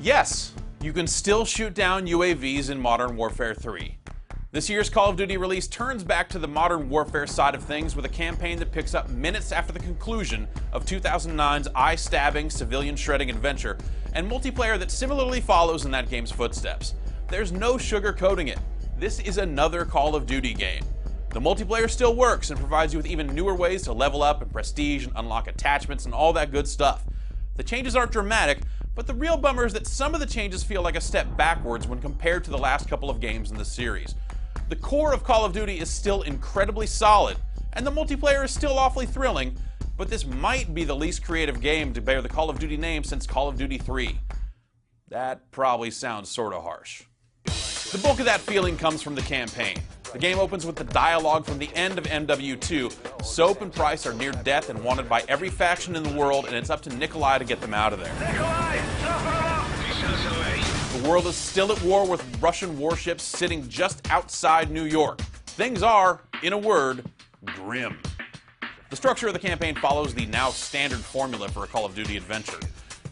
Yes, you can still shoot down UAVs in Modern Warfare 3. This year's Call of Duty release turns back to the Modern Warfare side of things with a campaign that picks up minutes after the conclusion of 2009's eye-stabbing, civilian-shredding adventure, and multiplayer that similarly follows in that game's footsteps. There's no sugarcoating it. This is another Call of Duty game. The multiplayer still works and provides you with even newer ways to level up and prestige and unlock attachments and all that good stuff. The changes aren't dramatic, but the real bummer is that some of the changes feel like a step backwards when compared to the last couple of games in the series. The core of Call of Duty is still incredibly solid, and the multiplayer is still awfully thrilling, but this might be the least creative game to bear the Call of Duty name since Call of Duty 3. That probably sounds sorta harsh. The bulk of that feeling comes from the campaign. The game opens with the dialogue from the end of MW2. Soap and Price are near death and wanted by every faction in the world, and it's up to Nikolai to get them out of there. The world is still at war with Russian warships sitting just outside New York. Things are, in a word, grim. The structure of the campaign follows the now standard formula for a Call of Duty adventure.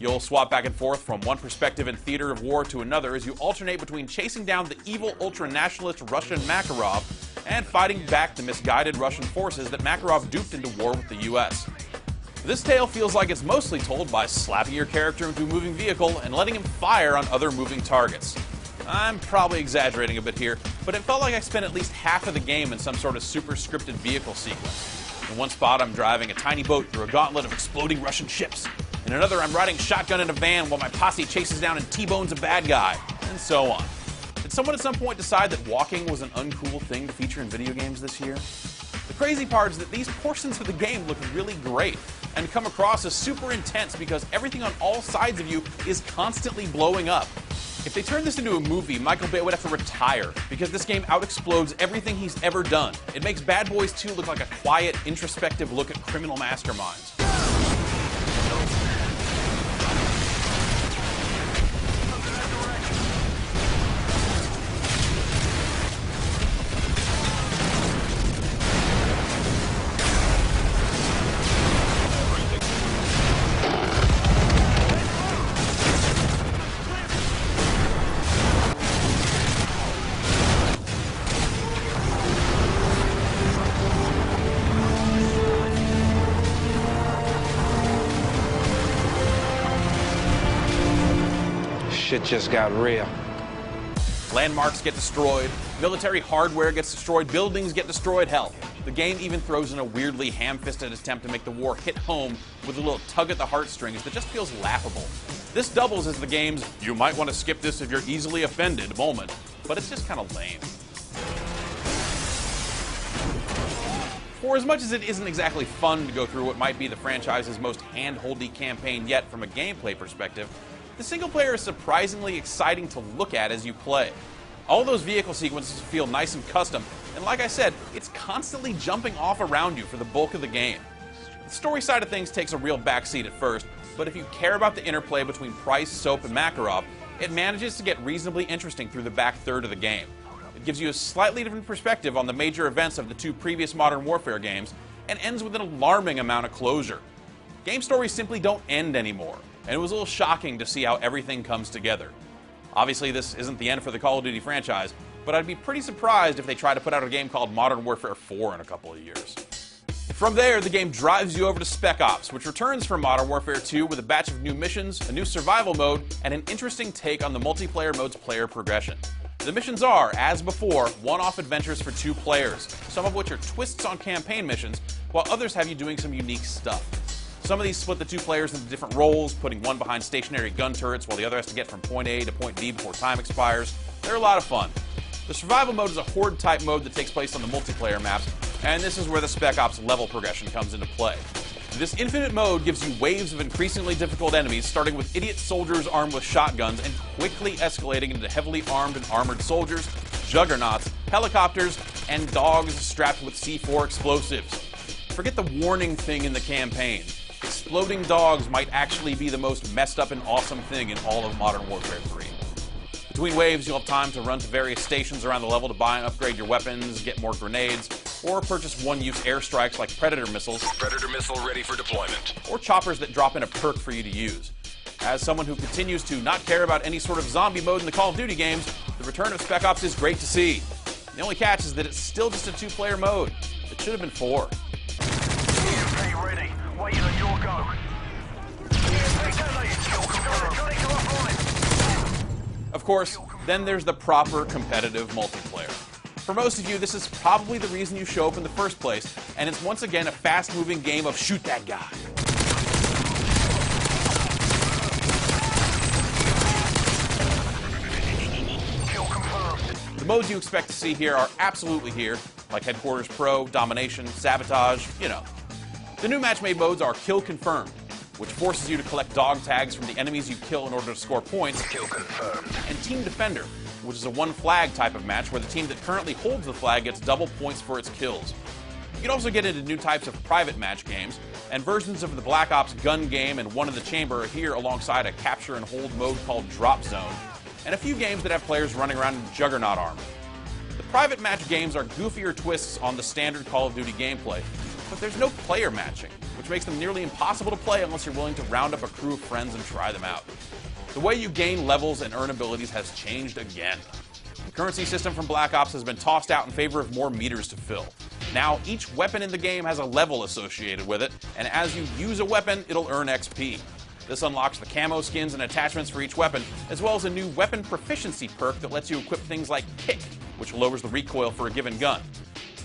You'll swap back and forth from one perspective and theater of war to another as you alternate between chasing down the evil ultra-nationalist Russian Makarov and fighting back the misguided Russian forces that Makarov duped into war with the US. This tale feels like it's mostly told by slapping your character into a moving vehicle and letting him fire on other moving targets. I'm probably exaggerating a bit here, but it felt like I spent at least half of the game in some sort of super scripted vehicle sequence. In one spot, I'm driving a tiny boat through a gauntlet of exploding Russian ships. In another, I'm riding shotgun in a van while my posse chases down and T-bones a bad guy, and so on. Did someone at some point decide that walking was an uncool thing to feature in video games this year? The crazy part is that these portions of the game look really great and come across as super intense because everything on all sides of you is constantly blowing up. If they turned this into a movie, Michael Bay would have to retire because this game out-explodes everything he's ever done. It makes Bad Boys 2 look like a quiet, introspective look at criminal masterminds. Shit just got real. Landmarks get destroyed, military hardware gets destroyed, buildings get destroyed, hell. The game even throws in a weirdly ham-fisted attempt to make the war hit home with a little tug at the heartstrings that just feels laughable. This doubles as the game's "you might want to skip this if you're easily offended" moment, but it's just kind of lame. For as much as it isn't exactly fun to go through what might be the franchise's most hand-holdy campaign yet from a gameplay perspective, the single player is surprisingly exciting to look at as you play. All those vehicle sequences feel nice and custom, and like I said, it's constantly jumping off around you for the bulk of the game. The story side of things takes a real backseat at first, but if you care about the interplay between Price, Soap, and Makarov, it manages to get reasonably interesting through the back third of the game. It gives you a slightly different perspective on the major events of the two previous Modern Warfare games, and ends with an alarming amount of closure. Game stories simply don't end anymore, and it was a little shocking to see how everything comes together. Obviously, this isn't the end for the Call of Duty franchise, but I'd be pretty surprised if they try to put out a game called Modern Warfare 4 in a couple of years. From there, the game drives you over to Spec Ops, which returns from Modern Warfare 2 with a batch of new missions, a new survival mode, and an interesting take on the multiplayer mode's player progression. The missions are, as before, one-off adventures for 2 players, some of which are twists on campaign missions, while others have you doing some unique stuff. Some of these split the 2 players into different roles, putting one behind stationary gun turrets while the other has to get from point A to point B before time expires. They're a lot of fun. The survival mode is a horde-type mode that takes place on the multiplayer maps, and this is where the Spec Ops level progression comes into play. This infinite mode gives you waves of increasingly difficult enemies, starting with idiot soldiers armed with shotguns and quickly escalating into heavily armed and armored soldiers, juggernauts, helicopters, and dogs strapped with C4 explosives. Forget the warning thing in the campaign. Exploding dogs might actually be the most messed up and awesome thing in all of Modern Warfare 3. Between waves, you'll have time to run to various stations around the level to buy and upgrade your weapons, get more grenades, or purchase one-use airstrikes like Predator missiles. Predator missile ready for deployment. Or choppers that drop in a perk for you to use. As someone who continues to not care about any sort of zombie mode in the Call of Duty games, the return of Spec Ops is great to see. The only catch is that it's still just a 2-player mode. It should have been 4. EMP ready. Waiting on your go. EMP detonated. Kill confirmed. Johnny, go offline. Of course, then there's the proper competitive multiplayer. For most of you, this is probably the reason you show up in the first place, and it's once again a fast-moving game of shoot that guy. Kill confirmed. The modes you expect to see here are absolutely here, like Headquarters Pro, Domination, Sabotage, you know. The new match-made modes are Kill Confirmed, which forces you to collect dog tags from the enemies you kill in order to score points, Kill confirmed. and Team Defender, which is a one-flag type of match where the team that currently holds the flag gets double points for its kills. You can also get into new types of private match games, and versions of the Black Ops gun game and One in the Chamber are here alongside a capture and hold mode called Drop Zone, and a few games that have players running around in Juggernaut armor. The private match games are goofier twists on the standard Call of Duty gameplay, but there's no player matching, which makes them nearly impossible to play unless you're willing to round up a crew of friends and try them out. The way you gain levels and earn abilities has changed again. The currency system from Black Ops has been tossed out in favor of more meters to fill. Now, each weapon in the game has a level associated with it, and as you use a weapon, it'll earn XP. This unlocks the camo skins and attachments for each weapon, as well as a new weapon proficiency perk that lets you equip things like Kick, which lowers the recoil for a given gun.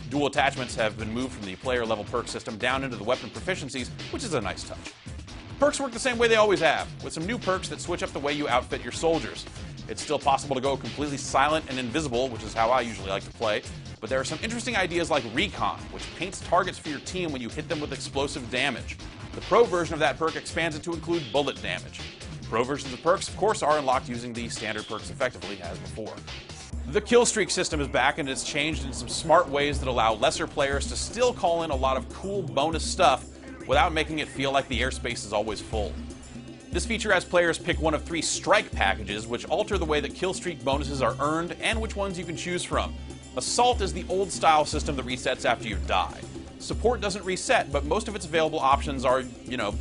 Dual attachments have been moved from the player level perk system down into the weapon proficiencies, which is a nice touch. Perks work the same way they always have, with some new perks that switch up the way you outfit your soldiers. It's still possible to go completely silent and invisible, which is how I usually like to play, but there are some interesting ideas like Recon, which paints targets for your team when you hit them with explosive damage. The Pro version of that perk expands it to include bullet damage. Pro versions of perks, of course, are unlocked using the standard perks effectively, as before. The kill streak system is back, and it's changed in some smart ways that allow lesser players to still call in a lot of cool bonus stuff without making it feel like the airspace is always full. This feature has players pick one of 3 strike packages, which alter the way that kill streak bonuses are earned and which ones you can choose from. Assault is the old style system that resets after you die. Support doesn't reset, but most of its available options are,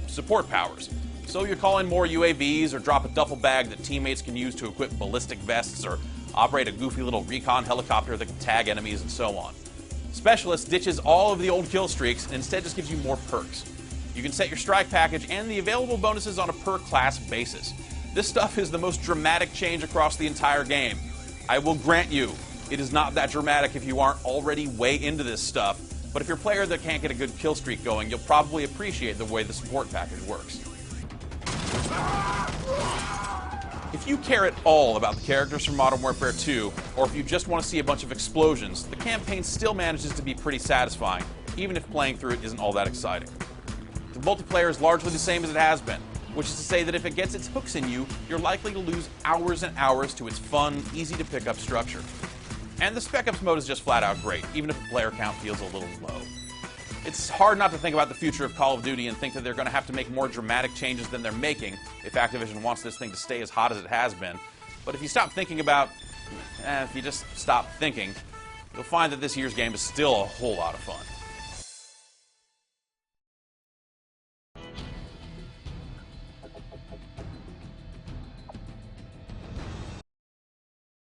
support powers. So you call in more UAVs or drop a duffel bag that teammates can use to equip ballistic vests or operate a goofy little recon helicopter that can tag enemies and so on. Specialist ditches all of the old kill streaks and instead just gives you more perks. You can set your strike package and the available bonuses on a per class basis. This stuff is the most dramatic change across the entire game. I will grant you, it is not that dramatic if you aren't already way into this stuff, but if you're a player that can't get a good kill streak going, you'll probably appreciate the way the support package works. If you care at all about the characters from Modern Warfare 2, or if you just want to see a bunch of explosions, the campaign still manages to be pretty satisfying, even if playing through it isn't all that exciting. The multiplayer is largely the same as it has been, which is to say that if it gets its hooks in you, you're likely to lose hours and hours to its fun, easy-to-pick-up structure. And the Spec Ops mode is just flat out great, even if the player count feels a little low. It's hard not to think about the future of Call of Duty and think that they're going to have to make more dramatic changes than they're making if Activision wants this thing to stay as hot as it has been. But if you stop thinking about, if you just stop thinking, you'll find that this year's game is still a whole lot of fun.